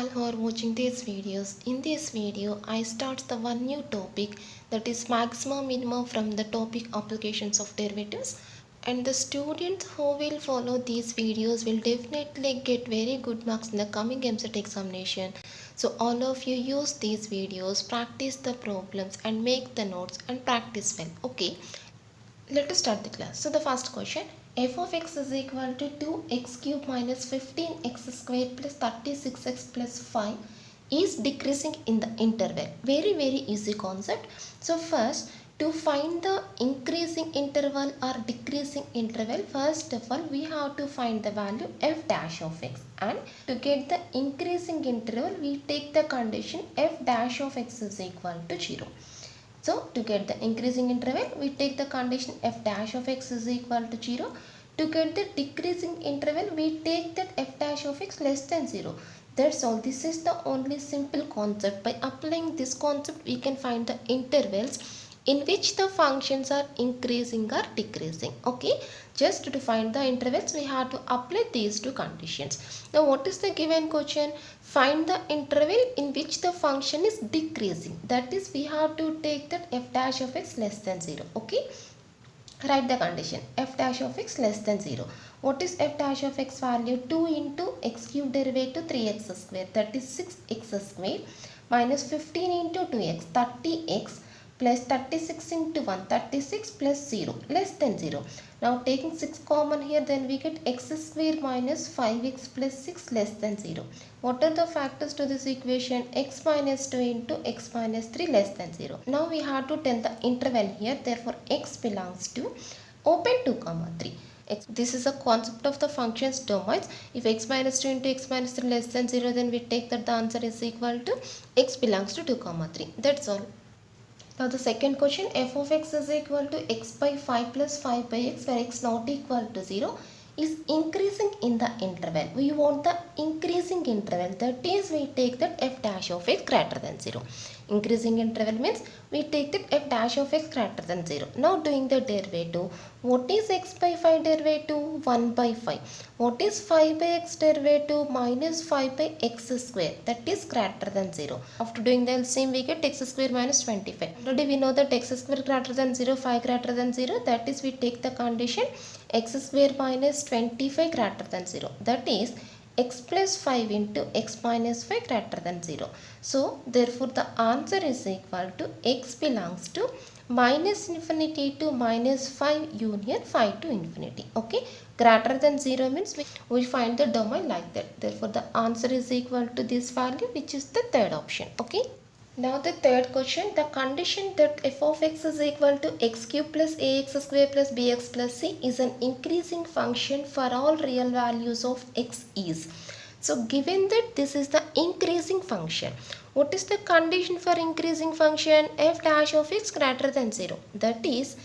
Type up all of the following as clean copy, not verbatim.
all who are watching these videos. In this video, I start the one new topic, that is maximum minimum from the topic applications of derivatives. And the students who will follow these videos will definitely get very good marks in the coming MCET examination. So all of you use these videos, practice the problems and make the notes and practice well. Okay. Let us start the class. So the first question, f of x is equal to 2x cube minus 15x square plus 36x plus 5 is decreasing in the interval. Very easy concept. So first, to find the increasing interval or decreasing interval, first of all we have to find the value f dash of x, and to get the increasing interval we take the condition f dash of x is equal to 0. So to get the increasing interval, we take the condition f dash of x is equal to 0. To get the decreasing interval, we take that f dash of x less than 0. That's all. This is the only simple concept. By applying this concept, we can find the intervals in which the functions are increasing or decreasing. Okay, just to find the intervals we have to apply these two conditions. Now what is the given question? Find the interval in which the function is decreasing, that is we have to take that f dash of x less than 0. Okay, write the condition f dash of x less than 0. What is f dash of x value? 2 into x cube derivative 3x square, that is 6x square, minus 15 into 2x 30x plus 36 into 1 36 plus 0 less than 0. Now taking 6 common here, then we get x square minus 5x plus 6 less than 0. What are the factors to this equation? X minus 2 into x minus 3 less than 0. Now we have to tell the interval here, therefore x belongs to open 2 comma 3. This is a concept of the functions domains. If x minus 2 into x minus 3 less than 0, then we take that the answer is equal to x belongs to 2 comma 3. That's all. Now the second question, f of x is equal to x by 5 plus 5 by x, where x not equal to 0 is increasing in the interval. We want the increasing interval, that is we take that f dash of x greater than 0. Increasing interval means we take that f dash of x greater than 0. Now doing the derivative, what is x by 5 derivative? 1 by 5. What is 5 by x derivative? Minus 5 by x square, that is greater than 0. After doing the LCM we get x square minus 25. Already we know that x square greater than 0, 5 greater than 0, that is we take the condition x square minus 25 greater than 0, that is x plus 5 into x minus 5 greater than 0. So therefore the answer is equal to x belongs to minus infinity to minus 5 union 5 to infinity. Okay, greater than 0 means we find the domain like that. Therefore the answer is equal to this value, which is the third option. Okay. Now the third question, the condition that f of x is equal to x cube plus ax square plus bx plus c is an increasing function for all real values of x is. So given that this is the increasing function, what is the condition for increasing function? F dash of x greater than 0, that is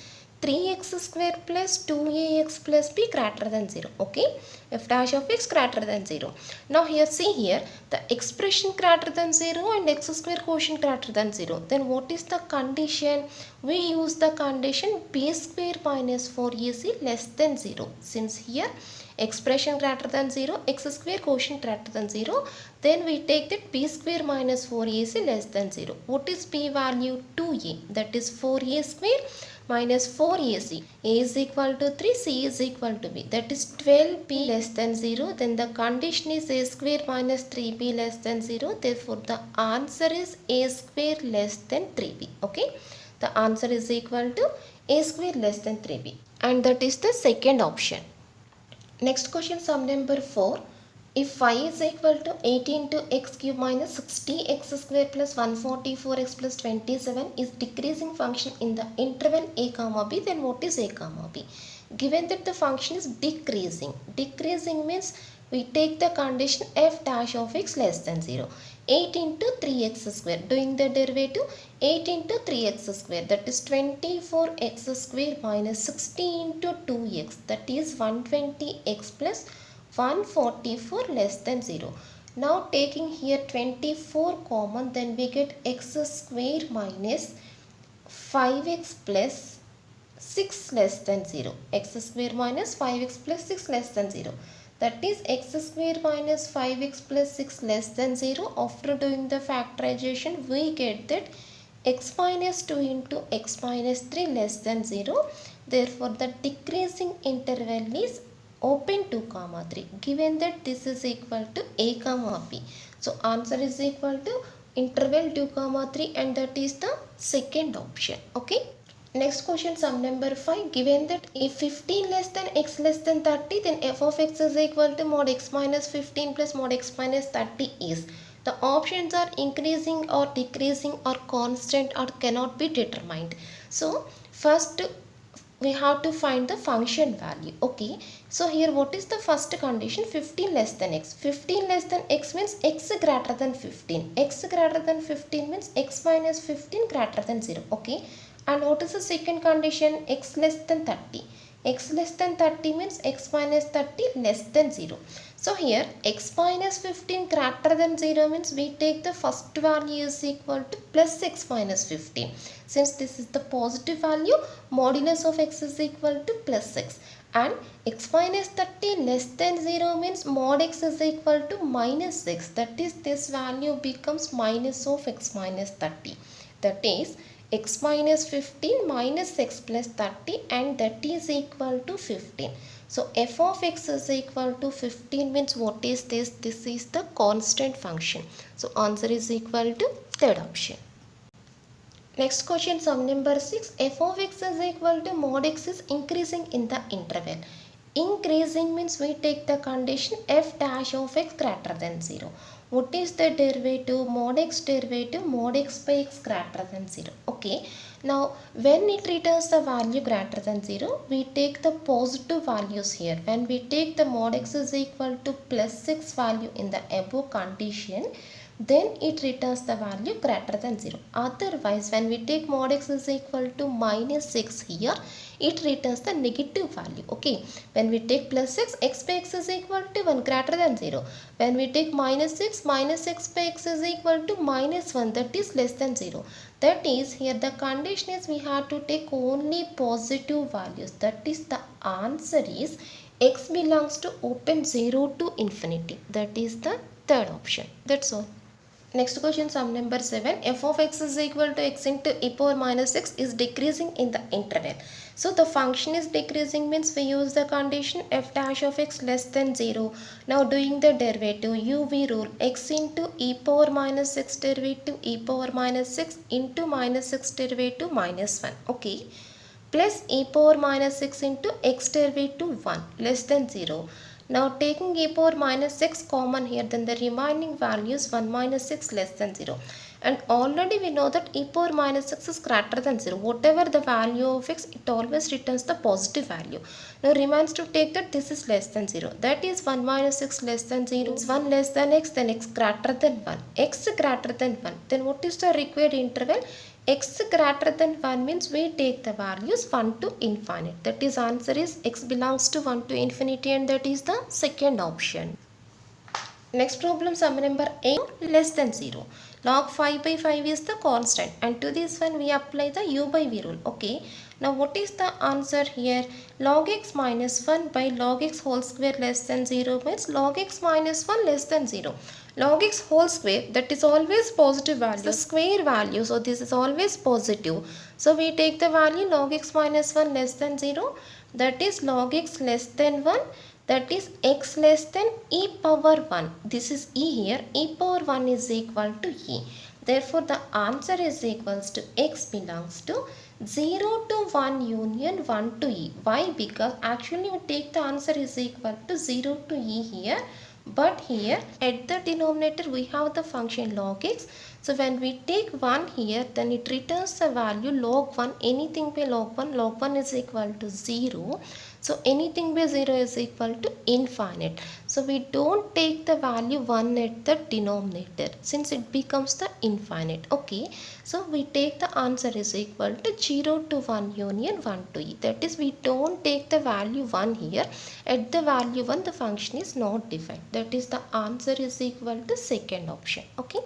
3x square plus 2ax plus b greater than 0. Okay, f dash of x greater than 0. Now here see here the expression greater than 0 and x square quotient greater than 0. Then what is the condition? We use the condition b square minus 4ac less than 0. Since here expression greater than 0, x square quotient greater than 0, then we take that b square minus 4ac less than 0. What is b value? 2a, that is 4a square minus 4ac. A is equal to 3, c is equal to b, that is 12b less than 0. Then the condition is a square minus 3b less than 0. Therefore the answer is a square less than 3b. Okay, the answer is equal to a square less than 3b, and that is the second option. Next question, sum number 4. If y is equal to 8 into x cube minus 60x square plus 144x plus 27 is decreasing function in the interval a comma b, then what is a comma b? Given that the function is decreasing, decreasing means we take the condition f dash of x less than 0. 8 into 3x square, doing the derivative 8 into 3x square, that is 24x square minus 60 into 2x, that is 120x plus 144 less than 0. Now taking here 24 common, then we get x square minus 5x plus 6 less than 0. X square minus 5x plus 6 less than 0. that is x square minus 5x plus 6 less than 0. After doing the factorization, we get that x minus 2 into x minus 3 less than 0. Therefore, the decreasing interval is open 2 comma 3, given that this is equal to a comma b. So, answer is equal to interval 2 comma 3, and that is the second option. Okay. Next question, sum number 5. Given that if 15 less than x less than 30, then f of x is equal to mod x minus 15 plus mod x minus 30 is. The options are increasing or decreasing or constant or cannot be determined. So first we have to find the function value. Okay, so here what is the first condition? 15 less than x. 15 less than x means x greater than 15. X greater than 15 means x minus 15 greater than 0. Okay, and what is the second condition? X less than 30. X less than 30 means x minus 30 less than 0. So here x minus 15 greater than 0 means we take the first value is equal to plus x minus 15. Since this is the positive value, modulus of x is equal to plus x. And x minus 30 less than 0 means mod x is equal to minus 6. That is, this value becomes minus of x minus 30. That is, x minus 15 minus x plus 30, and that is equal to 15. So f of x is equal to 15 means what is this? This is the constant function. So answer is equal to third option. Next question, sum number 6. F of x is equal to mod x is increasing in the interval. Increasing means we take the condition f dash of x greater than 0. What is the derivative? Mod x derivative mod x by x greater than 0. Okay. Now when it returns the value greater than 0, we take the positive values here. When we take the mod x is equal to plus 6 value in the above condition, then it returns the value greater than 0. Otherwise, when we take mod x is equal to minus 6 here, it returns the negative value. Okay, when we take plus 6, x by x is equal to 1 greater than 0. When we take minus 6, minus x by x is equal to minus 1, that is less than 0. That is, here the condition is we have to take only positive values. That is, the answer is x belongs to open 0 to infinity. That is the third option. That's all. Next question, sum number 7. F of x is equal to x into e power minus x is decreasing in the interval. So the function is decreasing means we use the condition f dash of x less than 0. Now doing the derivative, UV rule, x into e power minus x derivative e power minus 6 into minus 6 derivative minus 1. Okay, plus e power minus 6 into x derivative 1 less than 0. Now taking e power minus 6 common here, then the remaining value is 1 minus 6 less than 0. And already we know that e power minus 6 is greater than 0. Whatever the value of x, it always returns the positive value. Now remains to take that this is less than 0. That is 1 minus 6 less than 0. It's 1 less than x, then x greater than 1. X greater than 1. Then what is the required interval? X greater than 1 means we take the values 1 to infinite. That is, answer is x belongs to 1 to infinity, and that is the second option. Next problem, sum number 8, less than 0. Log 5 by 5 is the constant, and to this one we apply the u by v rule. Okay. Now what is the answer here? Log x minus 1 by log x whole square less than 0 means log x minus 1 less than 0. Log x whole square, that is always positive value. The square value, so this is always positive. So we take the value log x minus 1 less than 0. That is log x less than 1. That is x less than e power 1. This is e here. E power 1 is equal to e. Therefore, the answer is equals to x belongs to 0 to 1 union 1 to e. Why? Because actually we take the answer is equal to 0 to e here. But here at the denominator we have the function log x. So when we take 1 here, then it returns the value log 1. Anything by log 1 is equal to 0. So anything by 0 is equal to infinite. So we don't take the value 1 at the denominator since it becomes the infinite. Okay. So we take the answer is equal to 0 to 1 union 1 to e. That is, we don't take the value 1 here. At the value 1 the function is not defined. That is, the answer is equal to second option. Okay.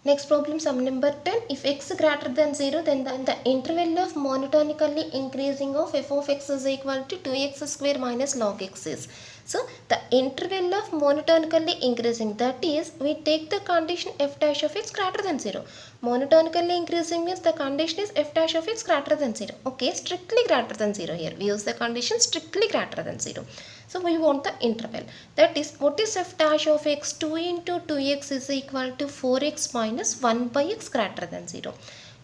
Next problem, sum number 10. If x greater than 0, then the interval of monotonically increasing of f of x is equal to 2x square minus log x is. So, the interval of monotonically increasing, that is, we take the condition f dash of x greater than 0. Monotonically increasing means the condition is f dash of x greater than 0. Okay, strictly greater than 0 here. We use the condition strictly greater than 0. So we want the interval. That is, what is f dash of x? 2 into 2x is equal to 4x minus 1 by x greater than 0.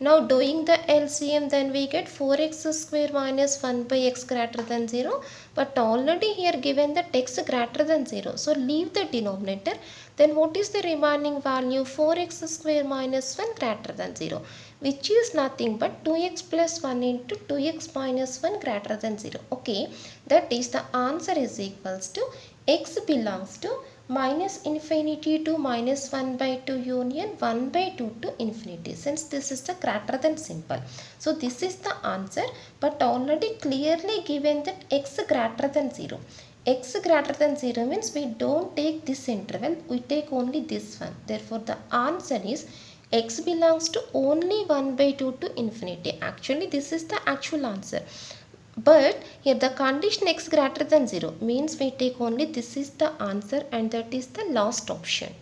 Now doing the LCM, then we get 4x square minus 1 by x greater than 0. But already here given that x greater than 0. So leave the denominator. Then what is the remaining value? 4x square minus 1 greater than 0. Which is nothing but 2x plus 1 into 2x minus 1 greater than 0. Okay, that is the answer is equals to x belongs to minus infinity to minus 1 by 2 union 1 by 2 to infinity, since this is the greater than symbol. So this is the answer, but already clearly given that x greater than 0. X greater than 0 means we don't take this interval, we take only this one. Therefore the answer is x belongs to only 1 by 2 to infinity. Actually this is the actual answer. But here the condition x greater than 0 means we take only this is the answer, and that is the last option.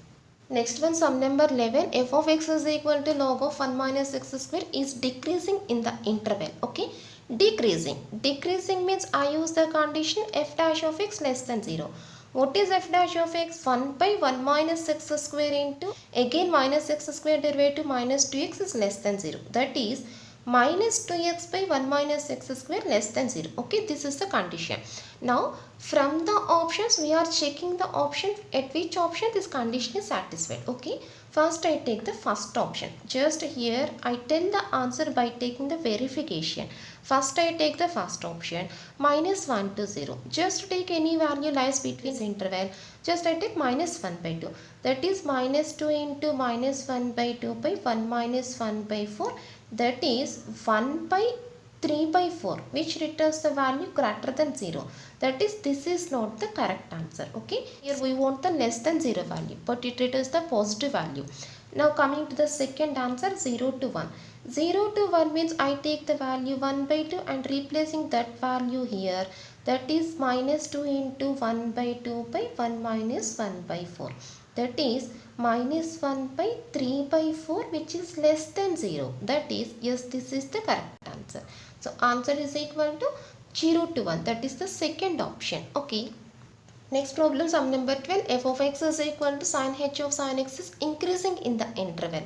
Next one, sum number 11. F of x is equal to log of 1 minus x square is decreasing in the interval. Okay, decreasing. Decreasing means I use the condition f dash of x less than 0. What is f dash of x? 1 by 1 minus x square into again minus x square derivative minus 2x is less than 0. That is minus 2x by 1 minus x square less than 0. Okay, this is the condition. Now from the options we are checking the option at which option this condition is satisfied. Okay, first I take the first option. Just here I tell the answer by taking the verification. First I take the first option, minus 1 to 0. Just take any value lies between this interval. Just I take minus 1 by 2. That is minus 2 into minus 1 by 2 by 1 minus 1 by 4. That is 1 by 3 by 4, which returns the value greater than 0. That is, this is not the correct answer. Okay, here we want the less than 0 value, but it returns the positive value. Now coming to the second answer, 0 to 1. 0 to 1 means I take the value 1 by 2 and replacing that value here. That is minus 2 into 1 by 2 by 1 minus 1 by 4. That is minus 1 by 3 by 4, which is less than 0. That is, yes, this is the correct answer. So answer is equal to 0 to 1. That is the second option. Okay. Next problem, sum number 12. F of x is equal to sin h of sin x is increasing in the interval.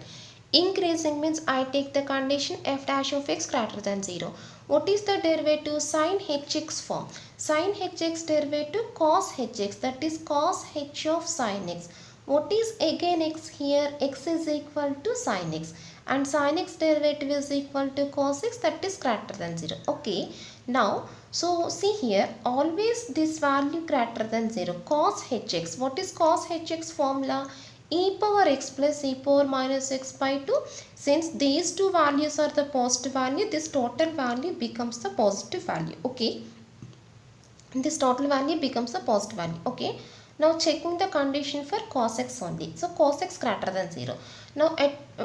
Increasing means I take the condition f dash of x greater than 0. What is the derivative? Sin hx form. Sin hx derivative cos hx, that is cos h of sin x. What is again x here? X is equal to sin x, and sin x derivative is equal to cos x, that is greater than 0. Okay, now so see here, always this value greater than 0. Cos hx, what is cos hx formula? E power x plus e power minus x by 2. Since these two values are the positive value, this total value becomes the positive value. Okay, this total value becomes the positive value. Okay, now checking the condition for cos x only. So cos x greater than 0. Now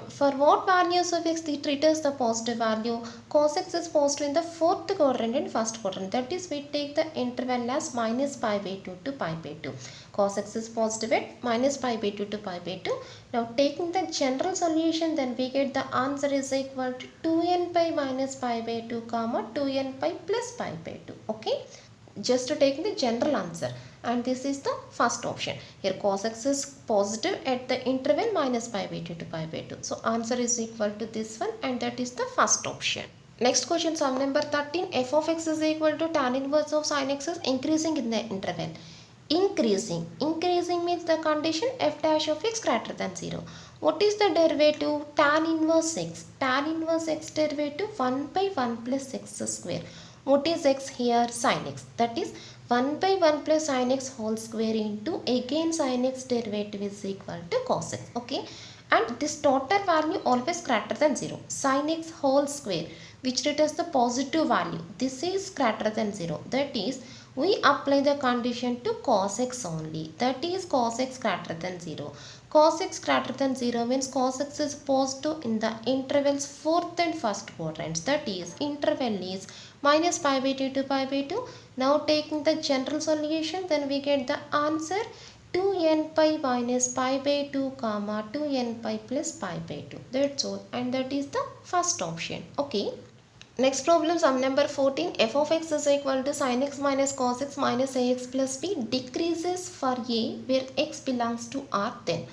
for what values of x it returns the positive value? Cos x is positive in the fourth quadrant and first quadrant. That is, we take the interval as minus pi by 2 to pi by 2. Cos x is positive at minus pi by 2 to pi by 2. Now taking the general solution, then we get the answer is equal to 2n pi minus pi by 2 comma 2n pi plus pi by 2. Okay, just to take the general answer, and this is the first option. Here cos x is positive at the interval minus pi by 2 to pi by 2. So answer is equal to this one, and that is the first option. Next question, sum number 13. F of x is equal to tan inverse of sin x is increasing in the interval. Increasing. Increasing means the condition f dash of x greater than 0. What is the derivative? Tan inverse x. Tan inverse x derivative 1 by 1 plus x square. What is x here? Sin x. That is 1 by 1 plus sin x whole square into again sin x derivative is equal to cos x. Okay, and this total value always greater than 0. Sin x whole square, which returns the positive value, this is greater than 0. That is, we apply the condition to cos x only. That is cos x greater than 0. Cos x greater than 0 means cos x is positive in the intervals 4th and 1st quadrants. That is, interval is minus pi by 2 to pi by 2. Now taking the general solution, then we get the answer 2n pi minus pi by 2 comma 2n pi plus pi by 2. That's all, and that is the first option. Okay. Next problem, sum number 14. F of x is equal to sin x minus cos x minus ax plus b decreases for a where x belongs to R, then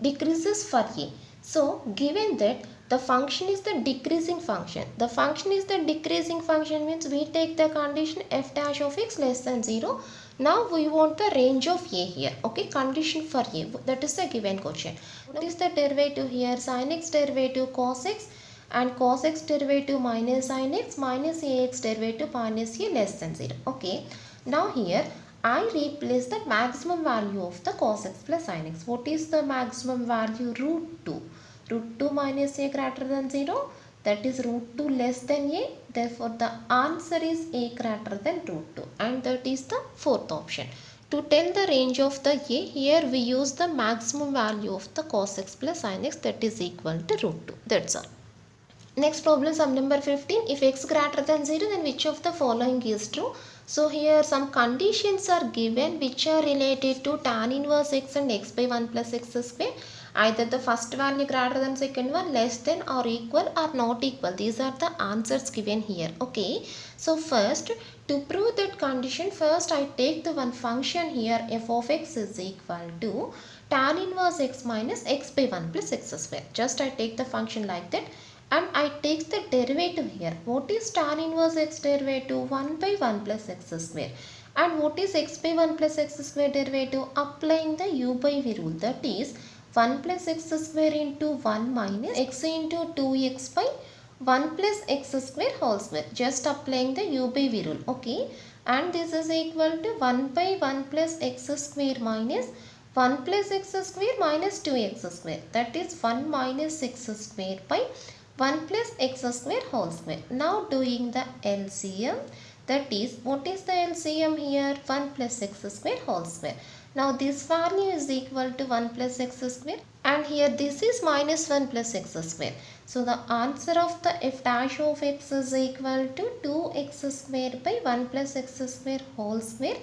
decreases for a. So given that the function is the decreasing function, the function is the decreasing function means we take the condition f dash of x less than 0. Now we want the range of a here. Okay, condition for a, that is the given question. What is the derivative here? Sin x derivative cos x, and cos x derivative minus sin x minus ax derivative minus a less than 0. Okay, now here I replace the maximum value of the cos x plus sin x. What is the maximum value? Root 2. Root 2 minus a greater than 0, that is root 2 less than a. Therefore the answer is a greater than root 2, and that is the fourth option. To tell the range of the a, here we use the maximum value of the cos x plus sin x, that is equal to root 2. That's all. Next problem, sum number 15. If x greater than 0, then which of the following is true? So here some conditions are given which are related to tan inverse x and x by 1 plus x square. Either the first value greater than second one, less than or equal or not equal. These are the answers given here. Okay. So first, to prove that condition, first I take the one function here f of x is equal to tan inverse x minus x by 1 plus x square. Just I take the function like that. And I take the derivative here. What is tan inverse x derivative? 1 by 1 plus x square. And what is x by 1 plus x square derivative? Applying the u by v rule. That is 1 plus x square into 1 minus x into 2x by 1 plus x square whole square. Just applying the u by v rule. Okay. And this is equal to 1 by 1 plus x square minus 1 plus x square minus 2x square. That is 1 minus x square by 1 plus x square whole square. Now doing the LCM, that is, what is the LCM here? 1 plus x square whole square. Now this value is equal to 1 plus x square, and here this is minus 1 plus x square. So the answer of the f dash of x is equal to 2x square by 1 plus x square whole square,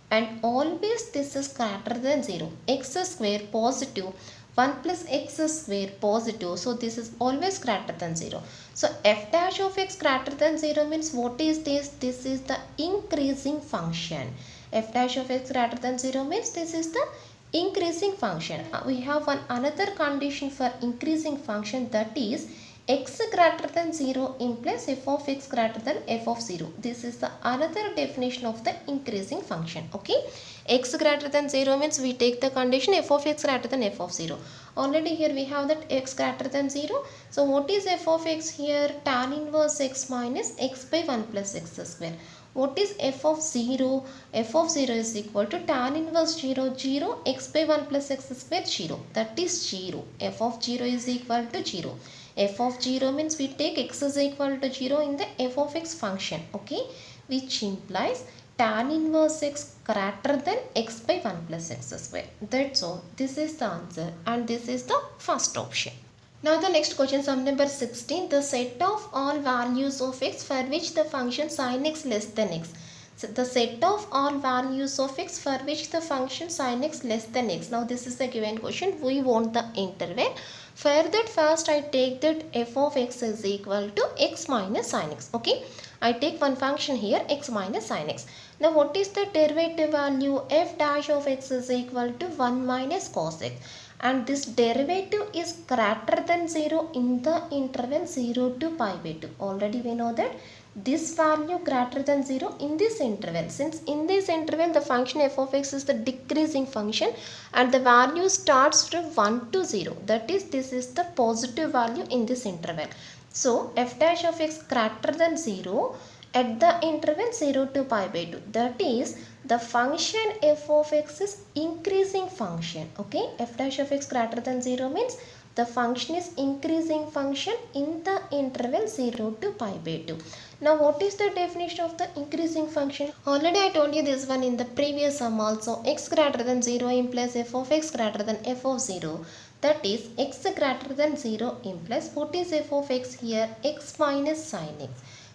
and always this is greater than 0. X square positive, 1 plus x square positive, so this is always greater than 0. So f dash of x greater than 0 means what is this? This is the increasing function. F dash of x greater than 0 means this is the increasing function. We have another condition for increasing function, that is x greater than 0 implies f of x greater than f of 0. This is the another definition of the increasing function. Okay, x greater than 0 means we take the condition f of x greater than f of 0. Already here we have that x greater than 0. So what is f of x here? Tan inverse x minus x by 1 plus x square. What is f of 0? F of 0 is equal to tan inverse 0, 0, x by 1 plus x square 0. That is 0. F of 0 is equal to 0. F of 0 means we take x is equal to 0 in the f of x function. Okay, which implies tan inverse x greater than x by 1 plus x square. That's all. This is the answer, and this is the first option. Now the next question, sum number 16. The set of all values of x for which the function sin x less than x. So the set of all values of x for which the function sin x less than x. Now this is the given question. We want the interval. For that, first I take that f of x is equal to x minus sin x. Okay, I take one function here, x minus sin x. Now what is the derivative value? F dash of x is equal to 1 minus cos x. And this derivative is greater than 0 in the interval 0 to pi by 2. Already we know that this value greater than 0 in this interval. Since in this interval the function f of x is the decreasing function and the value starts from 1 to 0. That is, this is the positive value in this interval. So f dash of x greater than 0 at the interval 0 to pi by 2. That is, the function f of x is increasing function. Okay, f dash of x greater than 0 means The function is increasing function in the interval 0 to pi by 2. Now what is the definition of the increasing function? Already I told you this one in the previous sum also. X greater than 0 implies f of x greater than f of 0. That is x greater than 0 implies what is f of x here? X minus sin x.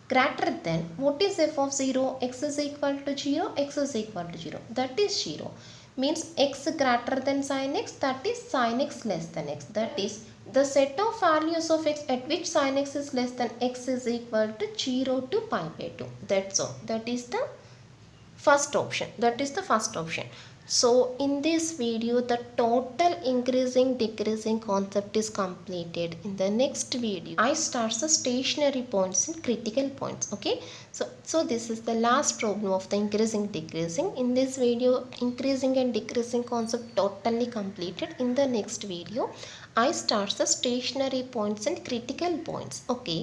Greater than what is f of 0? X is equal to 0, x is equal to 0. That is 0. Means x greater than sin x, that is sin x less than x. That is the set of values of x at which sin x is less than x is equal to 0 to pi by 2. That's all. That is the first option. So in this video the total increasing decreasing concept is completed. In the next video I start the stationary points and critical points. Okay, so this is the last problem of the increasing decreasing. In this video increasing and decreasing concept totally completed. In the next video I start the stationary points and critical points. Okay.